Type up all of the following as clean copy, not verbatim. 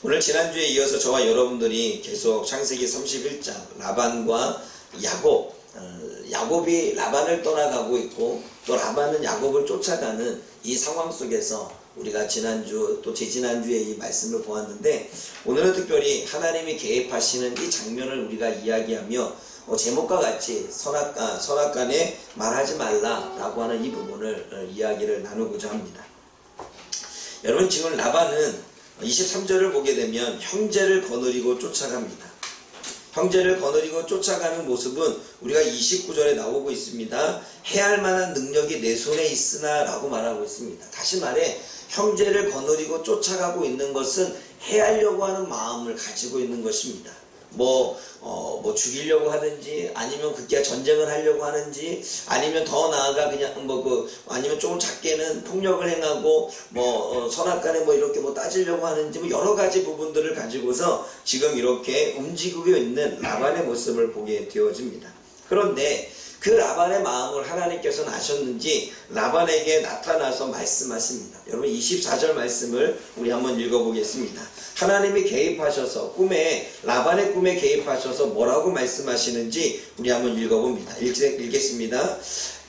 오늘 지난주에 이어서 저와 여러분들이 계속 창세기 31장 라반과 야곱, 야곱이 라반을 떠나가고 있고 또 라반은 야곱을 쫓아가는 이 상황 속에서 우리가 지난주 또 재지난주에 이 말씀을 보았는데, 오늘은 특별히 하나님이 개입하시는 이 장면을 우리가 이야기하며 제목과 같이 선악간에 말하지 말라라고 하는 이 부분을 이야기를 나누고자 합니다. 여러분, 지금 라반은 23절을 보게 되면 형제를 거느리고 쫓아갑니다. 형제를 거느리고 쫓아가는 모습은 우리가 29절에 나오고 있습니다. 해할 만한 능력이 내 손에 있으나 라고 말하고 있습니다. 다시 말해 형제를 거느리고 쫓아가고 있는 것은 해하려고 하는 마음을 가지고 있는 것입니다. 죽이려고 하든지, 아니면 그게 전쟁을 하려고 하는지, 아니면 더 나아가 그냥 아니면 조금 작게는 폭력을 행하고, 선악간에 이렇게 따지려고 하는지, 여러 가지 부분들을 가지고서 지금 이렇게 움직이고 있는 라반의 모습을 보게 되어집니다. 그런데 그 라반의 마음을 하나님께서는 아셨는지 라반에게 나타나서 말씀하십니다. 여러분, 24절 말씀을 우리 한번 읽어보겠습니다. 하나님이 개입하셔서 라반의 꿈에 개입하셔서 뭐라고 말씀하시는지 우리 한번 읽어봅니다. 읽겠습니다.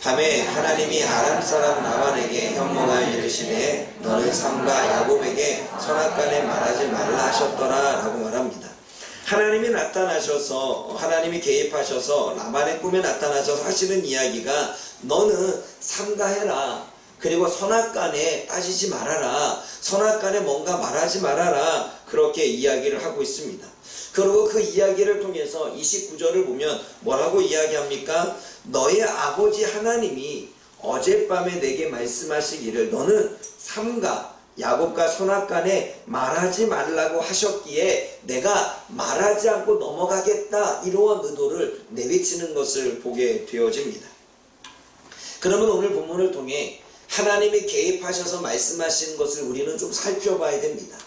밤에 하나님이 아람 사람 라반에게 현몽하여 이르시되 너는 삼가 야곱에게 선악간에 말하지 말라 하셨더라 라고 말합니다. 하나님이 개입하셔서 라반의 꿈에 나타나셔서 하시는 이야기가 너는 삼가해라. 그리고 선악간에 따지지 말아라. 선악간에 뭔가 말하지 말아라. 그렇게 이야기를 하고 있습니다. 그리고 그 이야기를 통해서 29절을 보면 뭐라고 이야기합니까? 너의 아버지 하나님이 어젯밤에 내게 말씀하시기를 너는 삼가 야곱과 선악간에 말하지 말라고 하셨기에 내가 말하지 않고 넘어가겠다, 이러한 의도를 내비치는 것을 보게 되어집니다. 그러면 오늘 본문을 통해 하나님이 개입하셔서 말씀하신 것을 우리는 좀 살펴봐야 됩니다.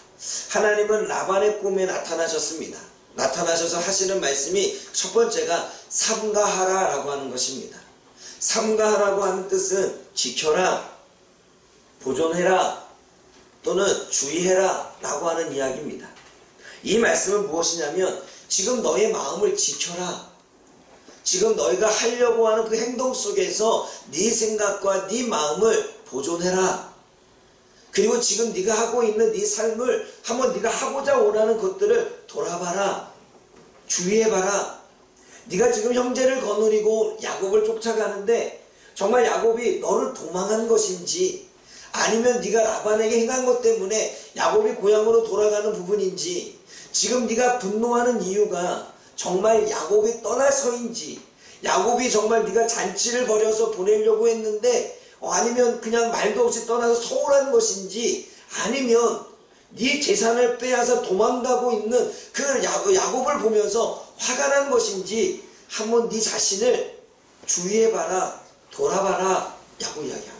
하나님은 라반의 꿈에 나타나셨습니다. 나타나셔서 하시는 말씀이 첫 번째가 삼가하라 라고 하는 것입니다. 삼가하라고 하는 뜻은 지켜라, 보존해라, 또는 주의해라 라고 하는 이야기입니다. 이 말씀은 무엇이냐면 지금 너의 마음을 지켜라. 지금 너희가 하려고 하는 그 행동 속에서 네 생각과 네 마음을 보존해라. 그리고 지금 네가 하고 있는 네 삶을 한번 네가 하고자 원하는 것들을 돌아봐라. 주의해봐라. 네가 지금 형제를 거느리고 야곱을 쫓아가는데 정말 야곱이 너를 도망한 것인지, 아니면 네가 라반에게 행한 것 때문에 야곱이 고향으로 돌아가는 부분인지, 지금 네가 분노하는 이유가 정말 야곱이 떠나서인지, 야곱이 정말 네가 잔치를 벌여서 보내려고 했는데 아니면 그냥 말도 없이 떠나서 서운한 것인지, 아니면 네 재산을 빼앗아 도망가고 있는 그 야곱을 보면서 화가 난 것인지 한번 네 자신을 주의해봐라, 돌아봐라 라고 이야기합니다.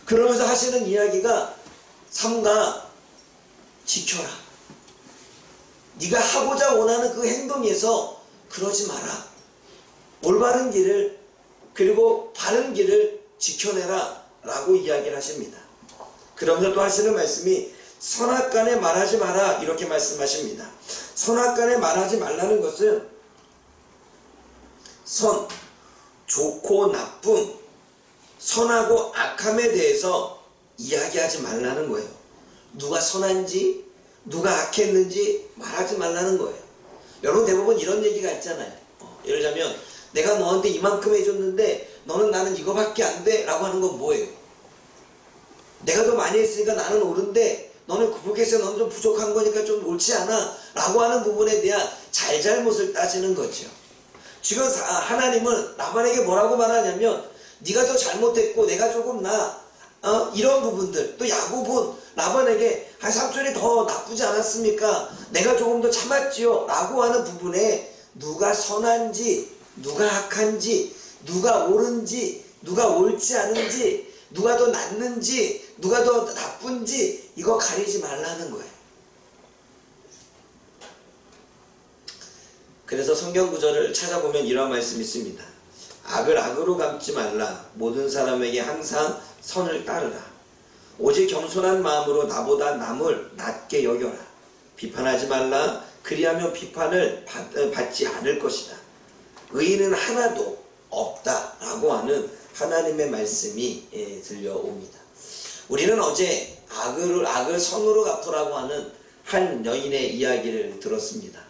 그러면서 하시는 이야기가 삼가, 지켜라. 네가 하고자 원하는 그 행동에서 그러지 마라. 올바른 길을, 그리고 바른 길을 지켜내라 라고 이야기를 하십니다. 그러면서 또 하시는 말씀이 선악간에 말하지 마라 이렇게 말씀하십니다. 선악간에 말하지 말라는 것은 선, 좋고 나쁨, 선하고 악함에 대해서 이야기하지 말라는 거예요. 누가 선한지 누가 악했는지 말하지 말라는 거예요. 여러분, 대부분 이런 얘기가 있잖아요. 예를 들자면 내가 너한테 이만큼 해줬는데 너는 나는 이거밖에 안 돼 라고 하는 건 뭐예요? 내가 더 많이 했으니까 나는 옳은데 너는 그렇게해서 너는 좀 부족한 거니까 좀 옳지 않아 라고 하는 부분에 대한 잘잘못을 따지는 거죠. 지금 하나님은 라반에게 뭐라고 말하냐면 네가 더 잘못했고 내가 조금 이런 부분들, 또 야곱은 라반에게 삼촌이 더 나쁘지 않았습니까? 내가 조금 더 참았지요 라고 하는 부분에 누가 선한지 누가 악한지, 누가 옳은지 누가 옳지 않은지, 누가 더 낫는지 누가 더 나쁜지 이거 가리지 말라는 거예요. 그래서 성경 구절을 찾아보면 이런 말씀이 있습니다. 악을 악으로 갚지 말라. 모든 사람에게 항상 선을 따르라. 오직 겸손한 마음으로 나보다 남을 낮게 여겨라. 비판하지 말라. 그리하면 비판을 받지 않을 것이다. 의인은 하나도 없다라고 하는 하나님의 말씀이 들려옵니다. 우리는 어제 악을 선으로 갚으라고 하는 한 여인의 이야기를 들었습니다.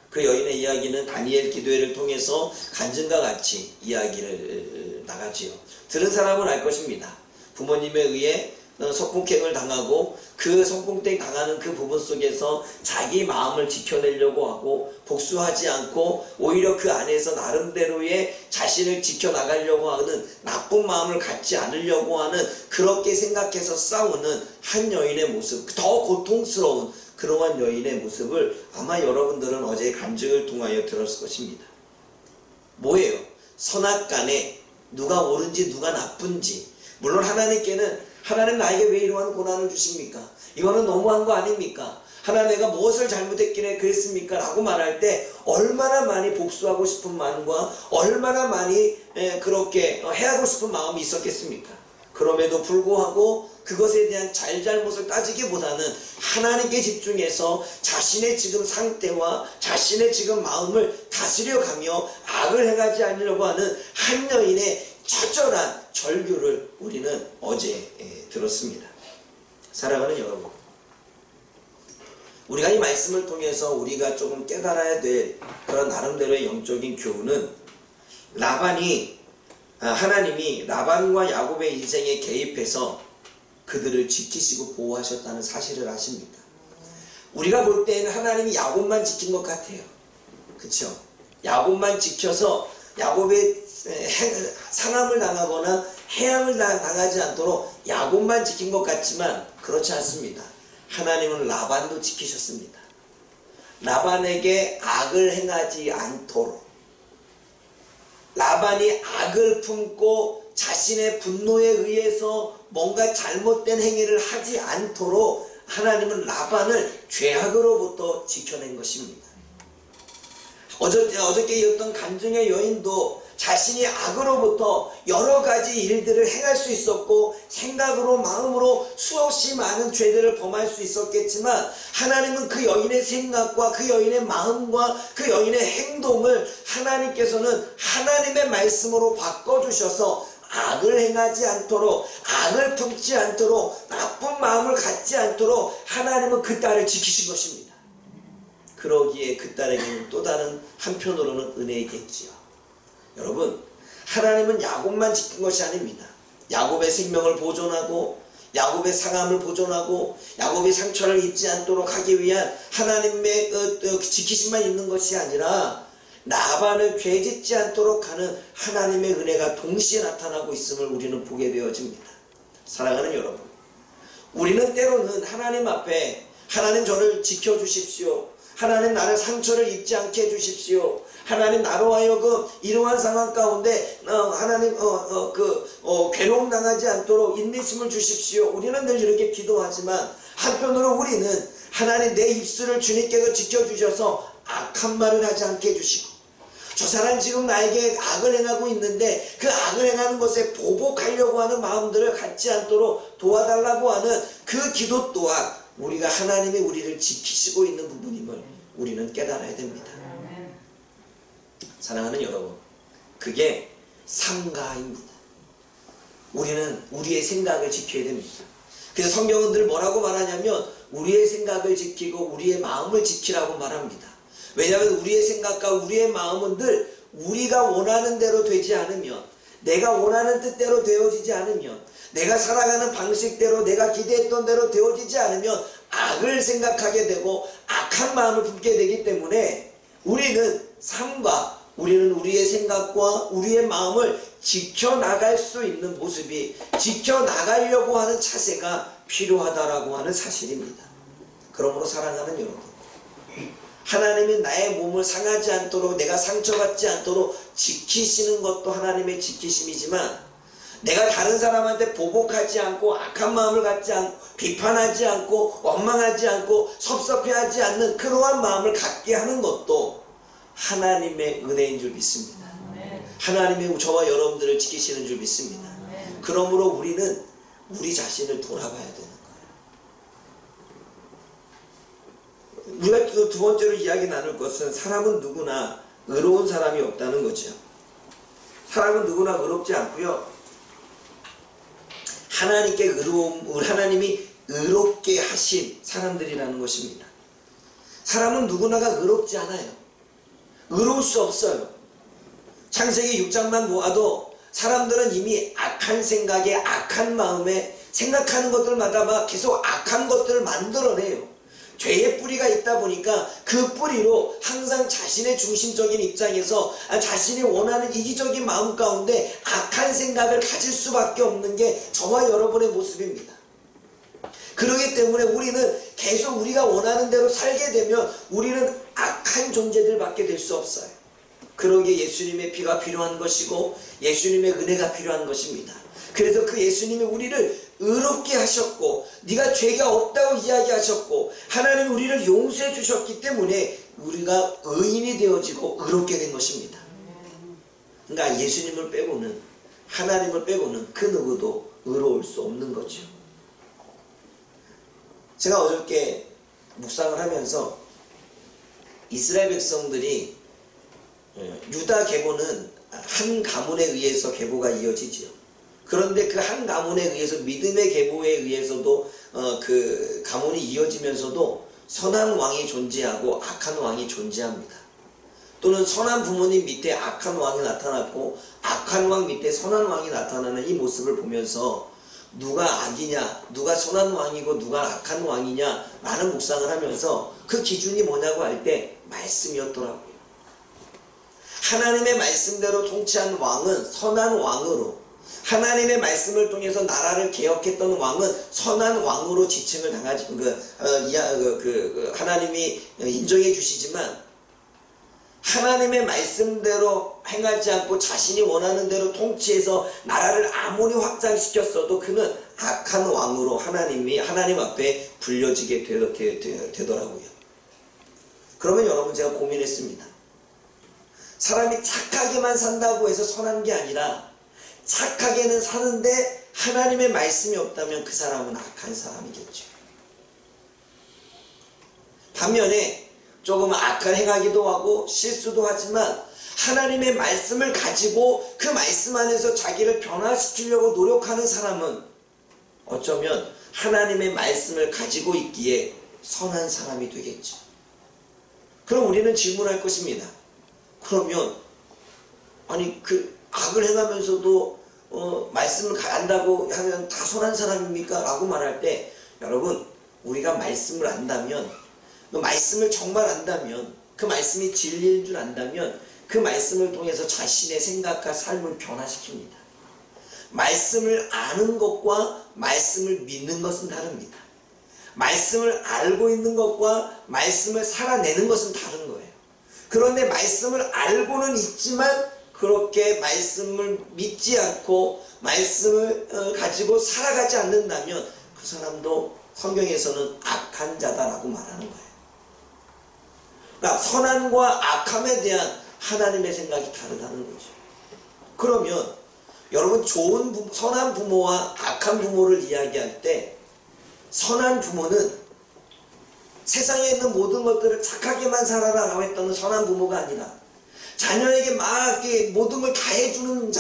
그 여인의 이야기는 다니엘 기도회를 통해서 간증과 같이 이야기를 나가지요. 들은 사람은 알 것입니다. 부모님에 의해 성폭행을 당하고 그 성폭행 당하는 그 부분 속에서 자기 마음을 지켜내려고 하고 복수하지 않고 오히려 그 안에서 나름대로의 자신을 지켜나가려고 하는 나쁜 마음을 갖지 않으려고 하는 그렇게 생각해서 싸우는 한 여인의 모습, 더 고통스러운 그러한 여인의 모습을 아마 여러분들은 어제 간증을 통하여 들었을 것입니다. 뭐예요? 선악간에 누가 옳은지 누가 나쁜지, 물론 하나님께는 하나님 나에게 왜 이러한 고난을 주십니까? 이거는 너무한 거 아닙니까? 하나님 내가 무엇을 잘못했기에 그랬습니까? 라고 말할 때 얼마나 많이 복수하고 싶은 마음과 얼마나 많이 그렇게 해하고 싶은 마음이 있었겠습니까? 그럼에도 불구하고 그것에 대한 잘잘못을 따지기보다는 하나님께 집중해서 자신의 지금 상태와 자신의 지금 마음을 다스려가며 악을 행하지 않으려고 하는 한 여인의 처절한 절규를 우리는 어제 들었습니다. 사랑하는 여러분, 우리가 이 말씀을 통해서 우리가 조금 깨달아야 될 그런 나름대로의 영적인 교훈은 하나님이 라반과 야곱의 인생에 개입해서 그들을 지키시고 보호하셨다는 사실을 아십니까? 우리가 볼 때는 하나님이 야곱만 지킨 것 같아요. 그렇죠? 야곱만 지켜서 야곱의 상함을 당하거나 해함을 당하지 않도록 야곱만 지킨 것 같지만 그렇지 않습니다. 하나님은 라반도 지키셨습니다. 라반에게 악을 행하지 않도록, 라반이 악을 품고 자신의 분노에 의해서 뭔가 잘못된 행위를 하지 않도록 하나님은 라반을 죄악으로부터 지켜낸 것입니다. 어저께 이었던 간증의 여인도 자신이 악으로부터 여러 가지 일들을 행할 수 있었고 생각으로 마음으로 수없이 많은 죄들을 범할 수 있었겠지만 하나님은 그 여인의 생각과 그 여인의 마음과 그 여인의 행동을 하나님께서는 하나님의 말씀으로 바꿔주셔서 악을 행하지 않도록, 악을 품지 않도록, 나쁜 마음을 갖지 않도록 하나님은 그 딸을 지키신 것입니다. 그러기에 그 딸에게는 또 다른 한편으로는 은혜이겠지요. 여러분, 하나님은 야곱만 지킨 것이 아닙니다. 야곱의 생명을 보존하고 야곱의 상함을 보존하고 야곱의 상처를 입지 않도록 하기 위한 하나님의 지키심만 있는 것이 아니라 라반을 죄짓지 않도록 하는 하나님의 은혜가 동시에 나타나고 있음을 우리는 보게 되어집니다. 사랑하는 여러분, 우리는 때로는 하나님 앞에 하나님 저를 지켜주십시오, 하나님 나를 상처를 입지 않게 해주십시오, 하나님 나로 하여금 이러한 상황 가운데 하나님 괴로움 당하지 않도록 인내심을 주십시오. 우리는 늘 이렇게 기도하지만 한편으로 우리는 하나님 내 입술을 주님께서 지켜주셔서 악한 말을 하지 않게 해주시고, 저 사람 지금 나에게 악을 행하고 있는데 그 악을 행하는 것에 보복하려고 하는 마음들을 갖지 않도록 도와달라고 하는 그 기도 또한 우리가 하나님이 우리를 지키시고 있는 부분임을 우리는 깨달아야 됩니다. 사랑하는 여러분, 그게 삼가입니다. 우리는 우리의 생각을 지켜야 됩니다. 그래서 성경은 늘 뭐라고 말하냐면 우리의 생각을 지키고 우리의 마음을 지키라고 말합니다. 왜냐하면 우리의 생각과 우리의 마음은 늘 우리가 원하는 대로 되지 않으면, 내가 원하는 뜻대로 되어지지 않으면, 내가 살아가는 방식대로 내가 기대했던 대로 되어지지 않으면 악을 생각하게 되고 악한 마음을 품게 되기 때문에 우리는 우리는 우리의 생각과 우리의 마음을 지켜나갈 수 있는 모습이, 지켜나가려고 하는 자세가 필요하다라고 하는 사실입니다. 그러므로 사랑하는 여러분, 하나님이 나의 몸을 상하지 않도록, 내가 상처받지 않도록 지키시는 것도 하나님의 지키심이지만, 내가 다른 사람한테 보복하지 않고 악한 마음을 갖지 않고 비판하지 않고 원망하지 않고 섭섭해하지 않는 그러한 마음을 갖게 하는 것도 하나님의 은혜인 줄 믿습니다. 하나님의 저와 여러분들을 지키시는 줄 믿습니다. 그러므로 우리는 우리 자신을 돌아봐야 되는 거예요. 우리가 두 번째로 이야기 나눌 것은 사람은 누구나 의로운 사람이 없다는 거죠. 사람은 누구나 의롭지 않고요. 하나님이 의롭게 하신 사람들이라는 것입니다. 사람은 누구나가 의롭지 않아요. 의로울 수 없어요. 창세기 6장만 보아도 사람들은 이미 악한 생각에 악한 마음에 생각하는 것들마다 막 계속 악한 것들을 만들어내요. 죄의 뿌리가 있다 보니까 그 뿌리로 항상 자신의 중심적인 입장에서 자신이 원하는 이기적인 마음 가운데 악한 생각을 가질 수밖에 없는 게 저와 여러분의 모습입니다. 그렇기 때문에 우리는 계속 우리가 원하는 대로 살게 되면 우리는 악한 존재들밖에 될 수 없어요. 그러기에 예수님의 피가 필요한 것이고 예수님의 은혜가 필요한 것입니다. 그래서 그 예수님이 우리를 의롭게 하셨고 네가 죄가 없다고 이야기하셨고 하나님이 우리를 용서해 주셨기 때문에 우리가 의인이 되어지고 의롭게 된 것입니다. 그러니까 예수님을 빼고는, 하나님을 빼고는 그 누구도 의로울 수 없는 거죠. 제가 어저께 묵상을 하면서 이스라엘 백성들이 유다 계보는 한 가문에 의해서 계보가 이어지지요. 그런데 그 한 가문에 의해서 믿음의 계보에 의해서도 그 가문이 이어지면서도 선한 왕이 존재하고 악한 왕이 존재합니다. 또는 선한 부모님 밑에 악한 왕이 나타났고 악한 왕 밑에 선한 왕이 나타나는 이 모습을 보면서 누가 악이냐, 누가 선한 왕이고 누가 악한 왕이냐 라는 묵상을 하면서 그 기준이 뭐냐고 할 때 말씀이었더라고요. 하나님의 말씀대로 통치한 왕은 선한 왕으로, 하나님의 말씀을 통해서 나라를 개혁했던 왕은 선한 왕으로 지칭을 당하지, 하나님이 인정해 주시지만 하나님의 말씀대로 행하지 않고 자신이 원하는 대로 통치해서 나라를 아무리 확장시켰어도 그는 악한 왕으로 하나님 앞에 불려지게 되더라고요. 그러면 여러분, 제가 고민했습니다. 사람이 착하게만 산다고 해서 선한 게 아니라 착하게는 사는데 하나님의 말씀이 없다면 그 사람은 악한 사람이겠죠. 반면에 조금 악한 행하기도 하고 실수도 하지만 하나님의 말씀을 가지고 그 말씀 안에서 자기를 변화시키려고 노력하는 사람은 어쩌면 하나님의 말씀을 가지고 있기에 선한 사람이 되겠죠. 그럼 우리는 질문할 것입니다. 그러면 아니 그 악을 행하면서도 말씀을 안다고 하면 다 선한 사람입니까? 라고 말할 때 여러분, 우리가 말씀을 안다면, 그 말씀을 정말 안다면, 그 말씀이 진리인 줄 안다면 그 말씀을 통해서 자신의 생각과 삶을 변화시킵니다. 말씀을 아는 것과 말씀을 믿는 것은 다릅니다. 말씀을 알고 있는 것과 말씀을 살아내는 것은 다른 거예요. 그런데 말씀을 알고는 있지만 그렇게 말씀을 믿지 않고 말씀을 가지고 살아가지 않는다면 그 사람도 성경에서는 악한 자다라고 말하는 거예요. 그러니까 선함과 악함에 대한 하나님의 생각이 다르다는 거죠. 그러면 여러분, 선한 부모와 악한 부모를 이야기할 때 선한 부모는 세상에 있는 모든 것들을 착하게만 살아라라고 했던 선한 부모가 아니라 자녀에게 막 모든 걸 다 해주는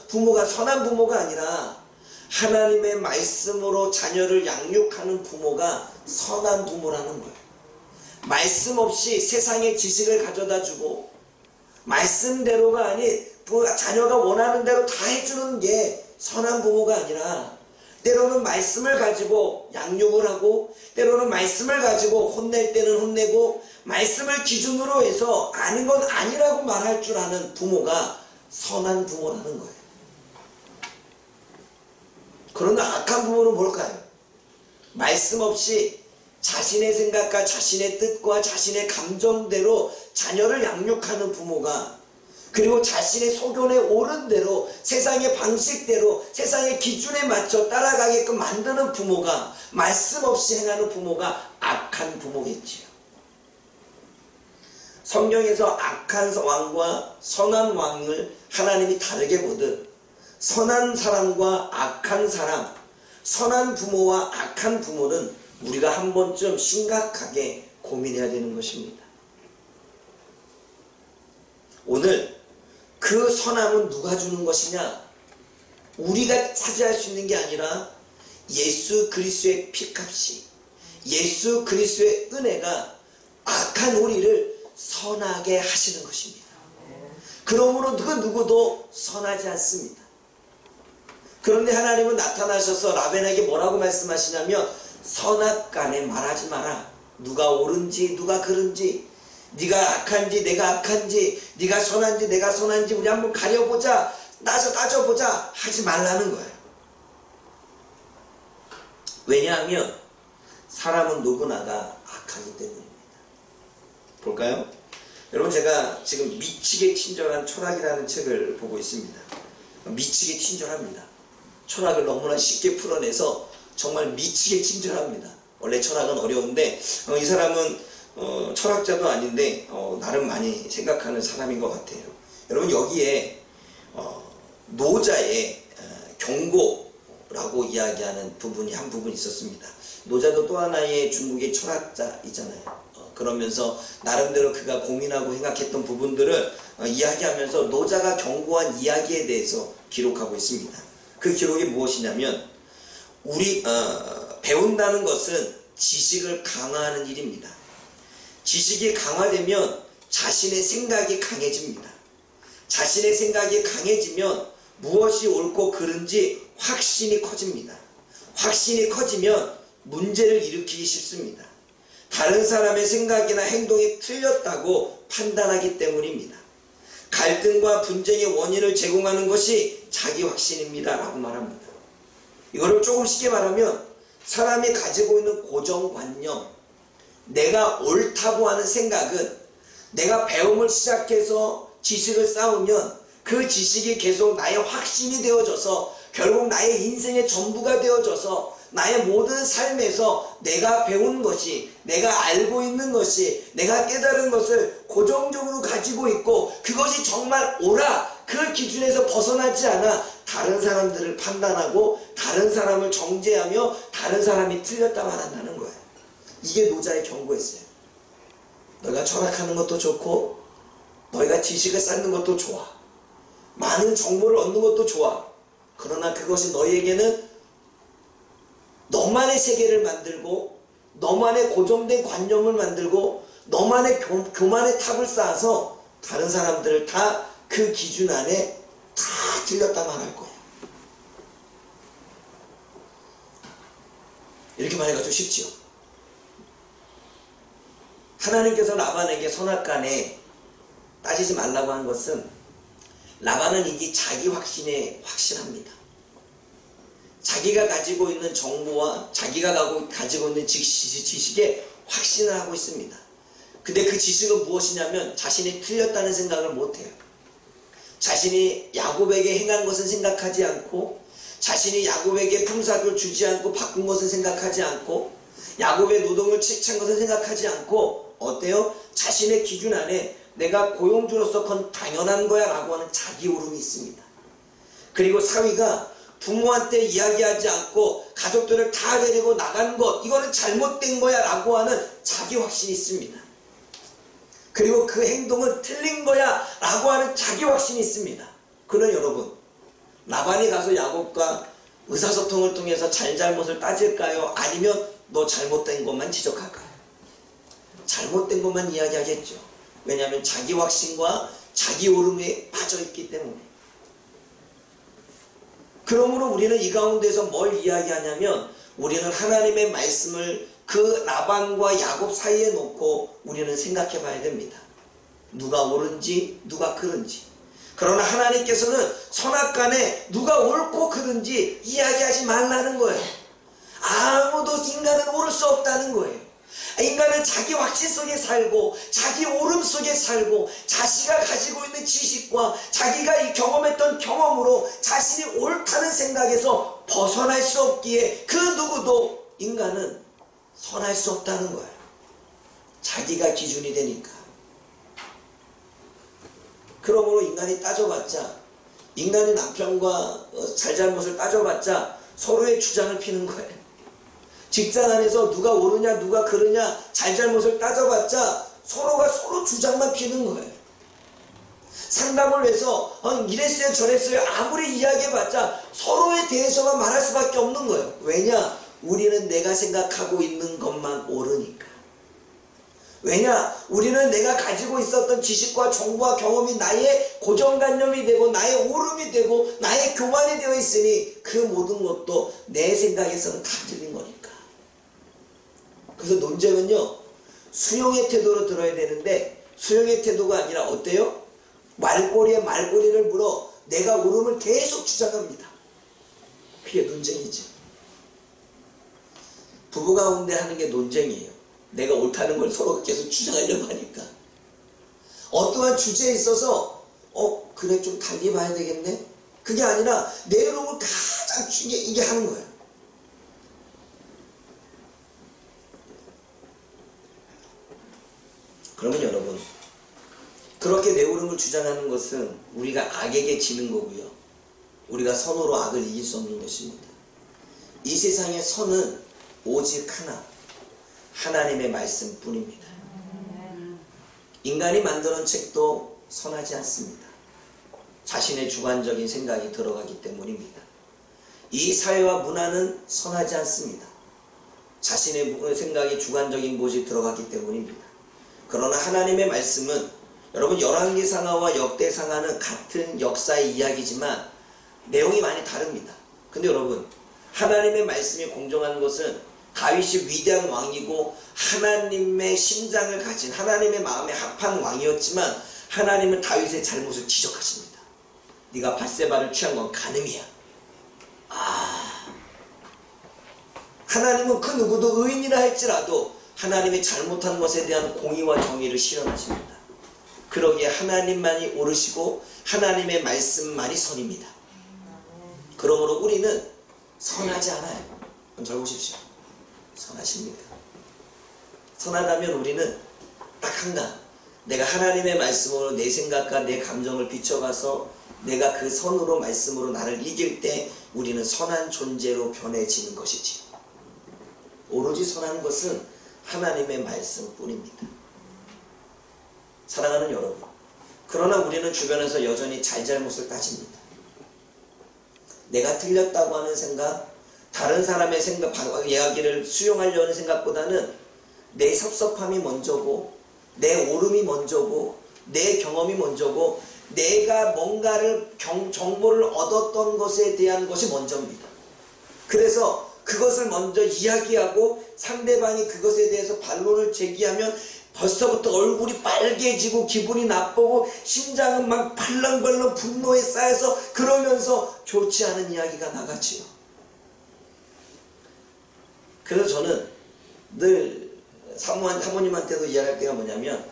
부모가 선한 부모가 아니라 하나님의 말씀으로 자녀를 양육하는 부모가 선한 부모라는 거예요. 말씀 없이 세상의 지식을 가져다 주고 말씀대로가 아닌 자녀가 원하는 대로 다 해주는 게 선한 부모가 아니라 때로는 말씀을 가지고 양육을 하고 때로는 말씀을 가지고 혼낼 때는 혼내고 말씀을 기준으로 해서 아닌 건 아니라고 말할 줄 아는 부모가 선한 부모라는 거예요. 그러나 악한 부모는 뭘까요? 말씀 없이 자신의 생각과 자신의 뜻과 자신의 감정대로 자녀를 양육하는 부모가, 그리고 자신의 소견에 옳은 대로 세상의 방식대로 세상의 기준에 맞춰 따라가게끔 만드는 부모가, 말씀 없이 행하는 부모가 악한 부모겠지요. 성경에서 악한 왕과 선한 왕을 하나님이 다르게 보듯 선한 사람과 악한 사람, 선한 부모와 악한 부모는 우리가 한 번쯤 심각하게 고민해야 되는 것입니다. 오늘 그 선함은 누가 주는 것이냐? 우리가 차지할 수 있는 게 아니라 예수 그리스도의 피값이, 예수 그리스도의 은혜가 악한 우리를 선하게 하시는 것입니다. 그러므로 그 누구도 선하지 않습니다. 그런데 하나님은 나타나셔서 라벤에게 뭐라고 말씀하시냐면, 선악간에 말하지 마라. 누가 옳은지 누가 그른지, 네가 악한지 내가 악한지, 네가 선한지 내가 선한지 우리 한번 가려보자, 따져보자 하지 말라는 거예요. 왜냐하면 사람은 누구나가 악하기 때문입니다. 볼까요? 여러분, 제가 지금 미치게 친절한 철학이라는 책을 보고 있습니다. 미치게 친절합니다. 철학을 너무나 쉽게 풀어내서 정말 미치게 친절합니다. 원래 철학은 어려운데 이 사람은 철학자도 아닌데 나름 많이 생각하는 사람인 것 같아요. 여러분, 여기에 노자의 경고라고 이야기하는 부분이 한 부분 있었습니다. 노자도 또 하나의 중국의 철학자이잖아요. 그러면서 나름대로 그가 고민하고 생각했던 부분들을 이야기하면서 노자가 경고한 이야기에 대해서 기록하고 있습니다. 그 기록이 무엇이냐면, 우리 배운다는 것은 지식을 강화하는 일입니다. 지식이 강화되면 자신의 생각이 강해집니다. 자신의 생각이 강해지면 무엇이 옳고 그른지 확신이 커집니다. 확신이 커지면 문제를 일으키기 쉽습니다. 다른 사람의 생각이나 행동이 틀렸다고 판단하기 때문입니다. 갈등과 분쟁의 원인을 제공하는 것이 자기 확신입니다 라고 말합니다. 이거를 조금 쉽게 말하면, 사람이 가지고 있는 고정관념, 내가 옳다고 하는 생각은 내가 배움을 시작해서 지식을 쌓으면 그 지식이 계속 나의 확신이 되어져서 결국 나의 인생의 전부가 되어져서 나의 모든 삶에서 내가 배운 것이, 내가 알고 있는 것이, 내가 깨달은 것을 고정적으로 가지고 있고 그것이 정말 옳아, 그 기준에서 벗어나지 않아 다른 사람들을 판단하고 다른 사람을 정죄하며 다른 사람이 틀렸다 말한다는 거예요. 이게 노자의 경고였어요. 너희가 철학하는 것도 좋고 너희가 지식을 쌓는 것도 좋아, 많은 정보를 얻는 것도 좋아. 그러나 그것이 너희에게는 너만의 세계를 만들고 너만의 고정된 관념을 만들고 너만의 교만의 탑을 쌓아서 다른 사람들을 다 그 기준 안에 다 틀렸다 말할 거야. 이렇게 말하기가 좀 쉽지요. 하나님께서 라반에게 선악간에 따지지 말라고 한 것은, 라반은 이게 자기 확신에 확신합니다. 자기가 가지고 있는 정보와 자기가 가지고 있는 지식에 확신을 하고 있습니다. 근데 그 지식은 무엇이냐면 자신이 틀렸다는 생각을 못해요. 자신이 야곱에게 행한 것은 생각하지 않고, 자신이 야곱에게 품삯을 주지 않고 바꾼 것은 생각하지 않고, 야곱의 노동을 채취한 것은 생각하지 않고, 어때요? 자신의 기준 안에 내가 고용주로서 그건 당연한 거야 라고 하는 자기 오름이 있습니다. 그리고 사위가 부모한테 이야기하지 않고 가족들을 다 데리고 나간 것, 이거는 잘못된 거야 라고 하는 자기 확신이 있습니다. 그리고 그 행동은 틀린 거야 라고 하는 자기 확신이 있습니다. 그는 여러분, 라반이 가서 야곱과 의사소통을 통해서 잘잘못을 따질까요? 아니면 너 잘못된 것만 지적할까요? 잘못된 것만 이야기하겠죠. 왜냐하면 자기 확신과 자기 오름에 빠져있기 때문에. 그러므로 우리는 이 가운데서 뭘 이야기하냐면, 우리는 하나님의 말씀을 그 라반과 야곱 사이에 놓고 우리는 생각해 봐야 됩니다. 누가 옳은지 누가 그른지. 그러나 하나님께서는 선악간에 누가 옳고 그른지 이야기하지 말라는 거예요. 아무도 인간은 옳을 수 없다는 거예요. 인간은 자기 확신 속에 살고 자기 오름 속에 살고 자기가 가지고 있는 지식과 자기가 경험했던 경험으로 자신이 옳다는 생각에서 벗어날 수 없기에 그 누구도 인간은 선할 수 없다는 거예요. 자기가 기준이 되니까. 그러므로 인간이 따져봤자, 인간이 남편과 잘잘못을 따져봤자 서로의 주장을 피는 거예요. 직장 안에서 누가 옳으냐 누가 그르냐 잘잘못을 따져봤자 서로가 서로 주장만 피는 거예요. 상담을 해서 이랬어요 저랬어요 아무리 이야기해봤자 서로에 대해서만 말할 수밖에 없는 거예요. 왜냐? 우리는 내가 생각하고 있는 것만 옳으니까. 왜냐? 우리는 내가 가지고 있었던 지식과 정보와 경험이 나의 고정관념이 되고 나의 옳음이 되고 나의 교만이 되어 있으니 그 모든 것도 내 생각에서는 다 틀린 거니까. 그래서 논쟁은요 수용의 태도로 들어야 되는데 수용의 태도가 아니라 어때요? 말꼬리에 말꼬리를 물어 내가 옳음을 계속 주장합니다. 그게 논쟁이죠. 부부 가운데 하는 게 논쟁이에요. 내가 옳다는 걸 서로 계속 주장하려고 하니까. 어떠한 주제에 있어서 그래 좀 달리 봐야 되겠네? 그게 아니라 내 옳음을 가장 이게 하는 거예요. 그러면 여러분 그렇게 내 옳음을 주장하는 것은 우리가 악에게 지는 거고요. 우리가 선으로 악을 이길 수 없는 것입니다. 이 세상의 선은 오직 하나, 하나님의 말씀뿐입니다. 인간이 만드는 책도 선하지 않습니다. 자신의 주관적인 생각이 들어가기 때문입니다. 이 사회와 문화는 선하지 않습니다. 자신의 생각이 주관적인 곳이 들어가기 때문입니다. 그러나 하나님의 말씀은 여러분 열왕기상하와 역대상하는 같은 역사의 이야기지만 내용이 많이 다릅니다. 근데 여러분 하나님의 말씀이 공정한 것은 다윗이 위대한 왕이고 하나님의 심장을 가진 하나님의 마음에 합한 왕이었지만 하나님은 다윗의 잘못을 지적하십니다. 네가 밧세바를 취한 건 간음이야. 하나님은 그 누구도 의인이라 할지라도 하나님이 잘못한 것에 대한 공의와 정의를 실현하십니다. 그러기에 하나님만이 옳으시고 하나님의 말씀만이 선입니다. 그러므로 우리는 선하지 않아요. 그럼 잘 보십시오. 선하십니까? 선하다면 우리는 딱 한 가지, 내가 하나님의 말씀으로 내 생각과 내 감정을 비춰가서 내가 그 선으로 말씀으로 나를 이길 때 우리는 선한 존재로 변해지는 것이지. 오로지 선한 것은 하나님의 말씀뿐입니다. 사랑하는 여러분, 그러나 우리는 주변에서 여전히 잘잘못을 따집니다. 내가 틀렸다고 하는 생각, 다른 사람의 생각, 이야기를 수용하려는 생각보다는 내 섭섭함이 먼저고 내 옳음이 먼저고 내 경험이 먼저고 내가 뭔가를 정보를 얻었던 것에 대한 것이 먼저입니다. 그래서 그것을 먼저 이야기하고 상대방이 그것에 대해서 반론을 제기하면 벌써부터 얼굴이 빨개지고 기분이 나쁘고 심장은 막 발렁발렁 분노에 쌓여서 그러면서 좋지 않은 이야기가 나가지요. 그래서 저는 늘 사모님한테도 이야기할 때가 뭐냐면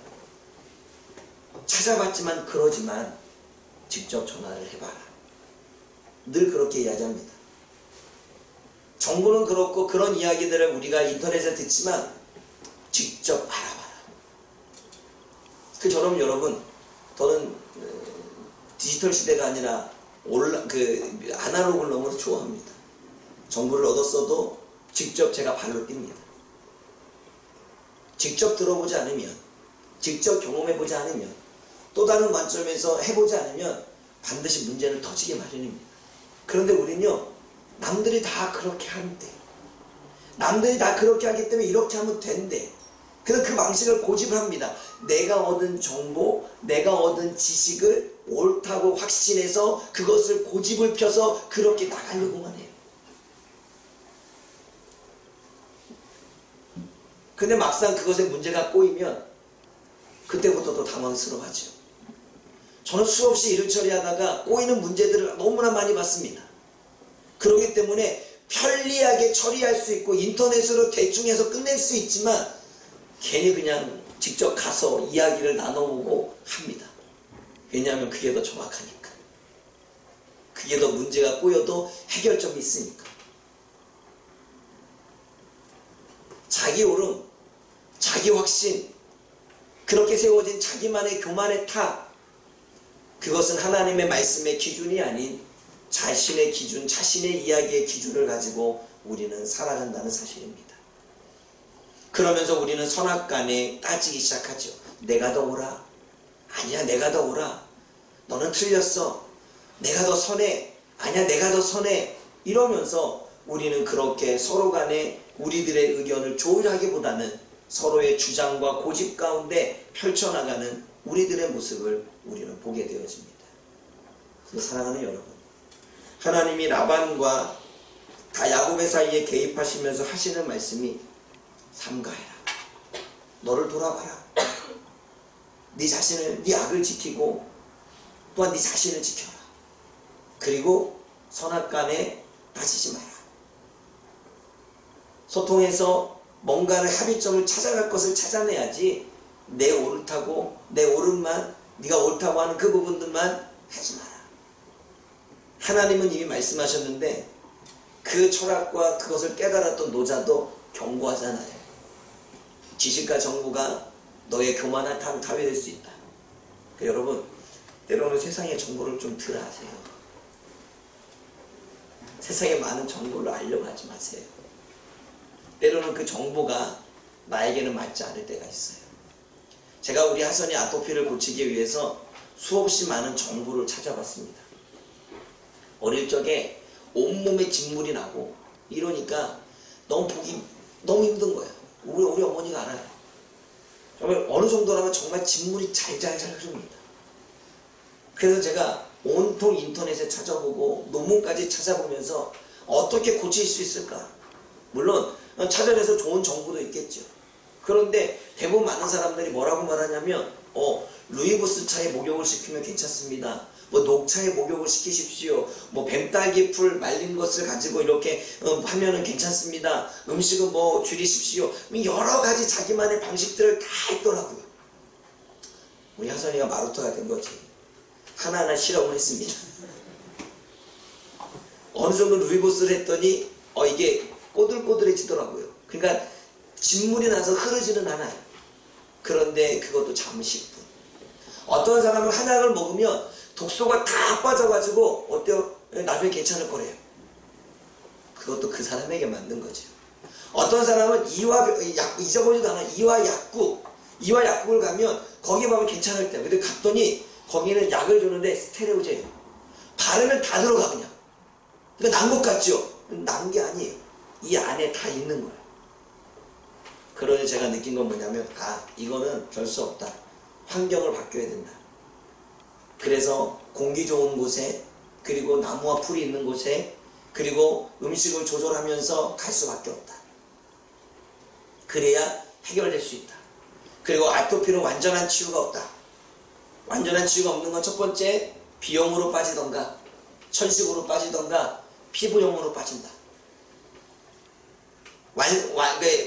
찾아봤지만 그러지만 직접 전화를 해봐라. 늘 그렇게 이야기합니다. 정보는 그렇고 그런 이야기들을 우리가 인터넷에 듣지만 직접 알아봐라. 저는 여러분, 저는 디지털 시대가 아니라 아날로그를 너무 좋아합니다. 정보를 얻었어도 직접 제가 발로 뜁니다. 직접 들어보지 않으면, 직접 경험해보지 않으면, 또 다른 관점에서 해보지 않으면 반드시 문제는 터지게 마련입니다. 그런데 우리는요, 남들이 다 그렇게 한대. 남들이 다 그렇게 하기 때문에 이렇게 하면 된대. 그래서 그 방식을 고집을 합니다. 내가 얻은 정보, 내가 얻은 지식을 옳다고 확신해서 그것을 고집을 펴서 그렇게 나가려고만 해요. 근데 막상 그것에 문제가 꼬이면 그때부터 더 당황스러워하죠. 저는 수없이 일을 처리하다가 꼬이는 문제들을 너무나 많이 봤습니다. 그렇기 때문에 편리하게 처리할 수 있고 인터넷으로 대충 해서 끝낼 수 있지만 괜히 그냥 직접 가서 이야기를 나눠보고 합니다. 왜냐하면 그게 더 정확하니까. 그게 더 문제가 꼬여도 해결점이 있으니까. 자기 옳음, 자기 확신, 그렇게 세워진 자기만의 교만의 탑, 그것은 하나님의 말씀의 기준이 아닌 자신의 기준, 자신의 이야기의 기준을 가지고 우리는 살아간다는 사실입니다. 그러면서 우리는 선악간에 따지기 시작하죠. 내가 더 옳아. 아니야, 내가 더 옳아. 너는 틀렸어. 내가 더 선해. 아니야, 내가 더 선해. 이러면서 우리는 그렇게 서로 간에 우리들의 의견을 조율하기보다는 서로의 주장과 고집 가운데 펼쳐나가는 우리들의 모습을 우리는 보게 되어집니다. 사랑하는 여러분, 하나님이 라반과 다 야곱의 사이에 개입하시면서 하시는 말씀이 삼가해라. 너를 돌아봐라. 네 자신을, 네 악을 지키고 또한 네 자신을 지켜라. 그리고 선악간에 빠지지 마라. 소통해서 뭔가를 합의점을 찾아갈 것을 찾아내야지 내 옳다고 내 옳음만 네가 옳다고 하는 그 부분들만 하지 마라. 하나님은 이미 말씀하셨는데 그 철학과 그것을 깨달았던 노자도 경고하잖아요. 지식과 정보가 너의 교만한 답이 될 수 있다. 여러분, 때로는 세상의 정보를 좀 덜 아세요. 세상에 많은 정보를 알려고 하지 마세요. 때로는 그 정보가 나에게는 맞지 않을 때가 있어요. 제가 우리 하선이 아토피를 고치기 위해서 수없이 많은 정보를 찾아봤습니다. 어릴 적에 온몸에 진물이 나고 이러니까 너무 보기 너무 힘든 거예요. 우리 어머니가 알아요. 정말 어느 정도라면 정말 진물이 잘잘 흐릅니다. 그래서 제가 온통 인터넷에 찾아보고 논문까지 찾아보면서 어떻게 고칠 수 있을까? 물론 찾아내서 좋은 정보도 있겠죠. 그런데 대부분 많은 사람들이 뭐라고 말하냐면 루이보스 차에 목욕을 시키면 괜찮습니다. 뭐 녹차에 목욕을 시키십시오. 뭐 뱀딸기 풀 말린 것을 가지고 이렇게 하면은 괜찮습니다. 음식은 뭐 줄이십시오. 여러 가지 자기만의 방식들을 다 했더라고요. 우리 하선이가 마루터가 된 거지. 하나하나 실험을 했습니다. 어느 정도 루이보스를 했더니 이게 꼬들꼬들해지더라고요. 그러니까 진물이 나서 흐르지는 않아요. 그런데 그것도 잠시 뿐. 어떤 사람은 한약을 먹으면 독소가 다 빠져가지고 어때요? 나중에 괜찮을 거래요. 그것도 그 사람에게 맞는 거죠. 어떤 사람은 잊어보지도 않아. 이와 약국을 가면 거기 가면 괜찮을 때. 근데 갔더니 거기는 약을 주는데 스테레오제예요. 바르면 다 들어가 그냥. 그러니까 난 것 같죠? 난 게 아니에요. 이 안에 다 있는 거예요. 그러니 제가 느낀 건 뭐냐면 이거는 별 수 없다. 환경을 바뀌어야 된다. 그래서 공기 좋은 곳에, 그리고 나무와 풀이 있는 곳에, 그리고 음식을 조절하면서 갈 수밖에 없다. 그래야 해결될 수 있다. 그리고 아토피는 완전한 치유가 없다. 완전한 치유가 없는 건 첫 번째, 비염으로 빠지던가 천식으로 빠지던가 피부염으로 빠진다.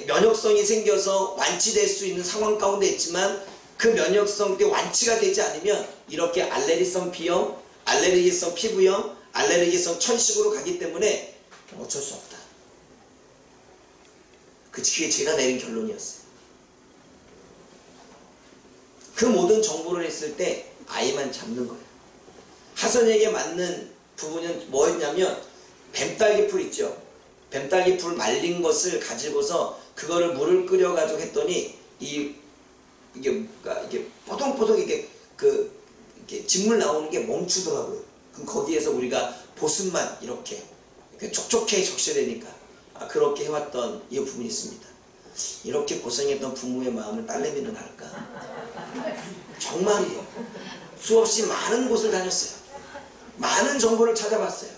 면역성이 생겨서 완치될 수 있는 상황 가운데 있지만 그 면역성 때 완치가 되지 않으면 이렇게 알레르기성 비염, 알레르기성 피부염, 알레르기성 천식으로 가기 때문에 어쩔 수 없다. 그게 제가 내린 결론이었어요. 그 모든 정보를 했을 때 아이만 잡는 거예요. 하선에게 맞는 부분은 뭐였냐면 뱀딸기 풀 있죠. 뱀딸기 풀 말린 것을 가지고서 그거를 물을 끓여가지고 했더니 이게 뽀동뽀동 이렇게 진물 나오는 게 멈추더라고요. 그럼 거기에서 우리가 보습만 이렇게 촉촉해 적셔되니까 그렇게 해왔던 이 부분이 있습니다. 이렇게 고생했던 부모의 마음을 딸내미는 알까? 정말이에요. 수없이 많은 곳을 다녔어요. 많은 정보를 찾아봤어요.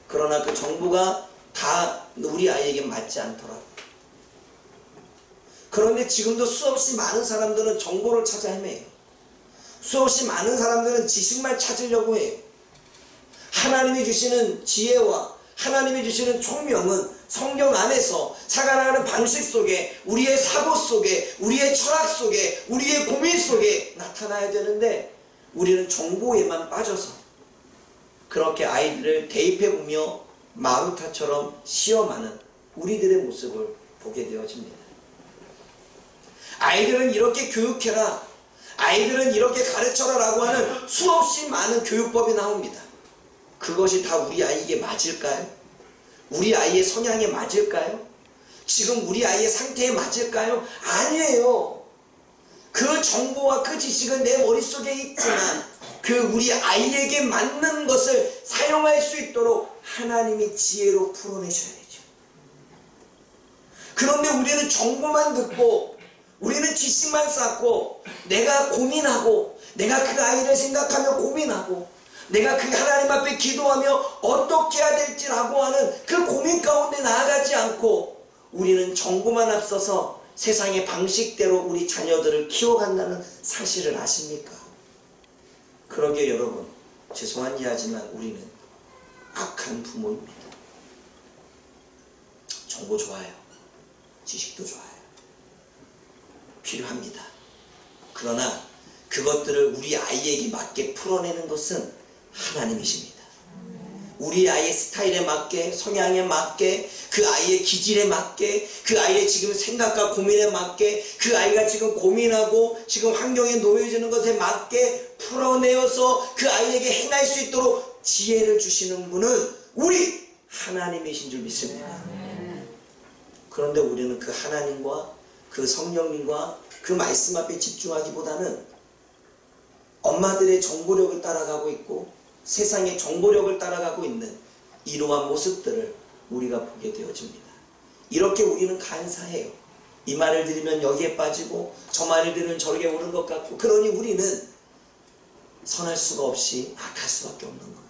그러나 그 정보가 다 우리 아이에게 맞지 않더라고요. 그런데 지금도 수없이 많은 사람들은 정보를 찾아 헤매요. 수없이 많은 사람들은 지식만 찾으려고 해요. 하나님이 주시는 지혜와 하나님이 주시는 총명은 성경 안에서 살아가는 방식 속에, 우리의 사고 속에, 우리의 철학 속에, 우리의 고민 속에 나타나야 되는데 우리는 정보에만 빠져서 그렇게 아이들을 대입해보며 마루타처럼 시험하는 우리들의 모습을 보게 되어집니다. 아이들은 이렇게 교육해라, 아이들은 이렇게 가르쳐라 라고 하는 수없이 많은 교육법이 나옵니다. 그것이 다 우리 아이에게 맞을까요? 우리 아이의 성향에 맞을까요? 지금 우리 아이의 상태에 맞을까요? 아니에요. 그 정보와 그 지식은 내 머릿속에 있지만 그 우리 아이에게 맞는 것을 사용할 수 있도록 하나님이 지혜로 풀어내셔야 되죠. 그런데 우리는 정보만 듣고 우리는 지식만 쌓고 내가 고민하고 내가 그 아이를 생각하며 고민하고 내가 그 하나님 앞에 기도하며 어떻게 해야 될지라고 하는 그 고민 가운데 나아가지 않고 우리는 정보만 앞서서 세상의 방식대로 우리 자녀들을 키워간다는 사실을 아십니까? 그러게 여러분, 죄송한 이야기지만 우리는 악한 부모입니다. 정보 좋아요. 지식도 좋아요. 필요합니다. 그러나 그것들을 우리 아이에게 맞게 풀어내는 것은 하나님이십니다. 우리 아이의 스타일에 맞게, 성향에 맞게, 그 아이의 기질에 맞게, 그 아이의 지금 생각과 고민에 맞게, 그 아이가 지금 고민하고 지금 환경에 놓여지는 것에 맞게 풀어내어서 그 아이에게 행할 수 있도록 지혜를 주시는 분은 우리 하나님이신 줄 믿습니다. 그런데 우리는 그 하나님과 그 성령님과 그 말씀 앞에 집중하기보다는 엄마들의 정보력을 따라가고 있고 세상의 정보력을 따라가고 있는 이러한 모습들을 우리가 보게 되어집니다. 이렇게 우리는 간사해요. 이 말을 들으면 여기에 빠지고 저 말을 들으면 저렇게 오는 것 같고, 그러니 우리는 선할 수가 없이 악할 수밖에 없는 거예요.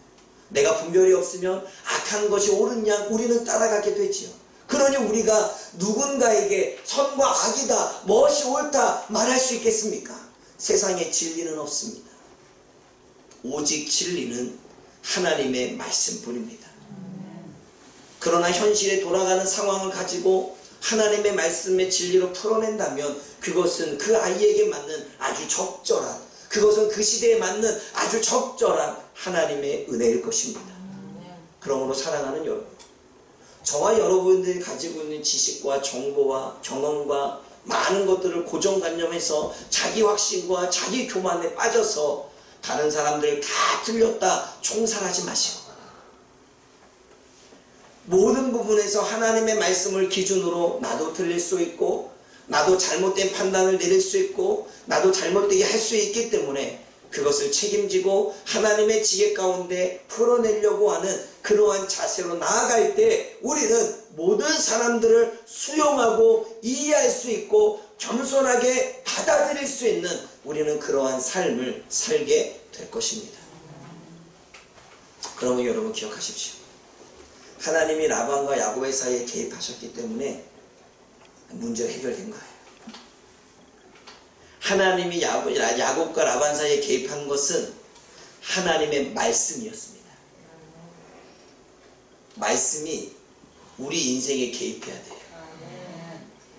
내가 분별이 없으면 악한 것이 옳은 양 우리는 따라가게 되지요. 그러니 우리가 누군가에게 선과 악이다, 무엇이 옳다 말할 수 있겠습니까? 세상에 진리는 없습니다. 오직 진리는 하나님의 말씀뿐입니다. 그러나 현실에 돌아가는 상황을 가지고 하나님의 말씀의 진리로 풀어낸다면 그것은 그 아이에게 맞는 아주 적절한, 그것은 그 시대에 맞는 아주 적절한 하나님의 은혜일 것입니다. 그러므로 사랑하는 여러분, 저와 여러분들이 가지고 있는 지식과 정보와 경험과 많은 것들을 고정관념해서 자기 확신과 자기 교만에 빠져서 다른 사람들 다 틀렸다 총살하지 마시고, 모든 부분에서 하나님의 말씀을 기준으로 나도 틀릴 수 있고 나도 잘못된 판단을 내릴 수 있고 나도 잘못되게 할 수 있기 때문에 그것을 책임지고 하나님의 지혜 가운데 풀어내려고 하는 그러한 자세로 나아갈 때 우리는 모든 사람들을 수용하고 이해할 수 있고 겸손하게 받아들일 수 있는 우리는 그러한 삶을 살게 될 것입니다. 그러면 여러분 기억하십시오. 하나님이 라반과 야곱의 사이에 개입하셨기 때문에 문제가 해결된 거예요. 하나님이 야곱과 라반 사이에 개입한 것은 하나님의 말씀이었습니다. 말씀이 우리 인생에 개입해야 돼요.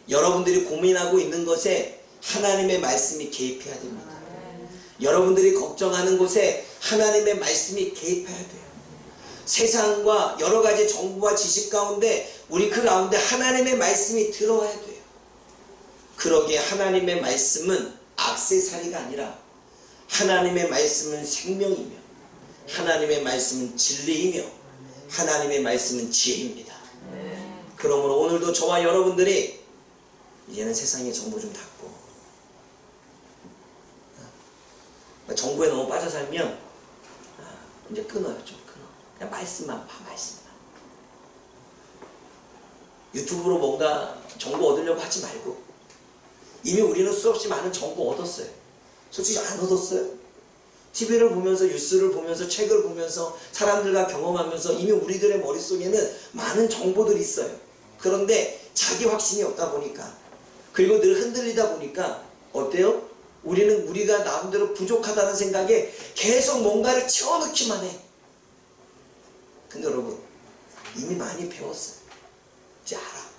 여러분들이 고민하고 있는 것에 하나님의 말씀이 개입해야 됩니다. 여러분들이 걱정하는 곳에 하나님의 말씀이 개입해야 돼요. 세상과 여러 가지 정보와 지식 가운데 우리 그 가운데 하나님의 말씀이 들어와야 돼요. 그러기에 하나님의 말씀은 액세서리가 아니라 하나님의 말씀은 생명이며 하나님의 말씀은 진리이며 하나님의 말씀은 지혜입니다. 그러므로 오늘도 저와 여러분들이 이제는 세상의 정보 좀 닫고 정보에 너무 빠져 살면 이제 끊어요. 좀 끊어. 그냥 말씀만 봐. 말씀만. 유튜브로 뭔가 정보 얻으려고 하지 말고, 이미 우리는 수없이 많은 정보 얻었어요. 솔직히 안 얻었어요? TV를 보면서 뉴스를 보면서 책을 보면서 사람들과 경험하면서 이미 우리들의 머릿속에는 많은 정보들이 있어요. 그런데 자기 확신이 없다 보니까, 그리고 늘 흔들리다 보니까 어때요? 우리는 우리가 나름대로 부족하다는 생각에 계속 뭔가를 채워넣기만 해. 근데 여러분, 이미 많이 배웠어요. 이제 알아.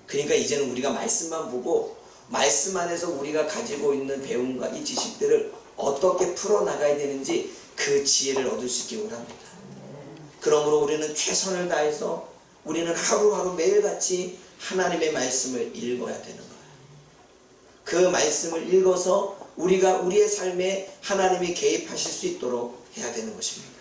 그러니까 이제는 우리가 말씀만 보고 말씀 안에서 우리가 가지고 있는 배움과 이 지식들을 어떻게 풀어나가야 되는지 그 지혜를 얻을 수 있기 원합니다. 그러므로 우리는 최선을 다해서 우리는 하루하루 매일같이 하나님의 말씀을 읽어야 되는 거예요. 그 말씀을 읽어서 우리가 우리의 삶에 하나님이 개입하실 수 있도록 해야 되는 것입니다.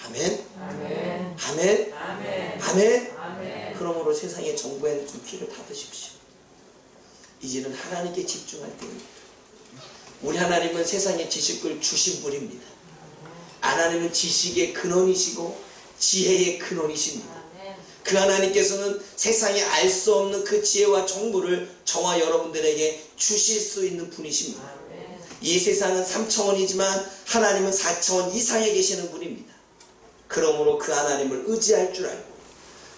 아멘. 아멘. 아멘. 아멘. 아멘. 아멘. 그러므로 세상의 정보에는 좀 피를 닫으십시오. 이제는 하나님께 집중할 때입니다. 우리 하나님은 세상의 지식을 주신 분입니다. 하나님은 지식의 근원이시고 지혜의 근원이십니다. 그 하나님께서는 세상에 알 수 없는 그 지혜와 정보를 저와 여러분들에게 주실 수 있는 분이십니다. 이 세상은 3차원이지만 하나님은 4차원 이상에 계시는 분입니다. 그러므로 그 하나님을 의지할 줄 알고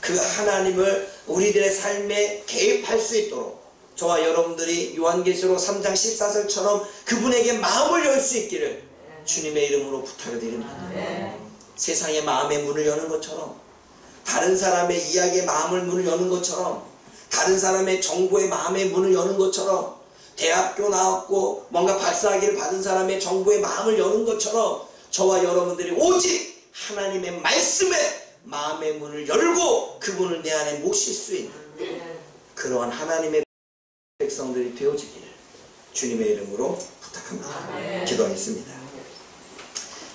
그 하나님을 우리들의 삶에 개입할 수 있도록 저와 여러분들이 요한계시록 3장 14절처럼 그분에게 마음을 열 수 있기를 주님의 이름으로 부탁을 드립니다. 세상의 마음의 문을 여는 것처럼, 다른 사람의 이야기의 마음을 문을 여는 것처럼, 다른 사람의 정보의 마음의 문을 여는 것처럼, 대학교 나왔고 뭔가 박사학위를 받은 사람의 정보의 마음을 여는 것처럼 저와 여러분들이 오직 하나님의 말씀에 마음의 문을 열고 그분을 내 안에 모실 수 있는 그러한 하나님의 백성들이 되어지기를 주님의 이름으로 부탁합니다. 기도하겠습니다.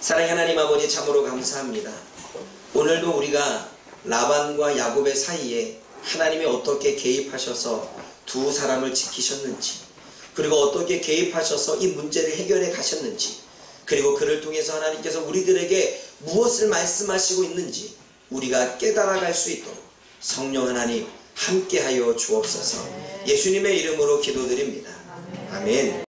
사랑의 하나님 아버지, 참으로 감사합니다. 오늘도 우리가 라반과 야곱의 사이에 하나님이 어떻게 개입하셔서 두 사람을 지키셨는지, 그리고 어떻게 개입하셔서 이 문제를 해결해 가셨는지, 그리고 그를 통해서 하나님께서 우리들에게 무엇을 말씀하시고 있는지 우리가 깨달아갈 수 있도록 성령 하나님 함께하여 주옵소서. 예수님의 이름으로 기도드립니다. 아멘.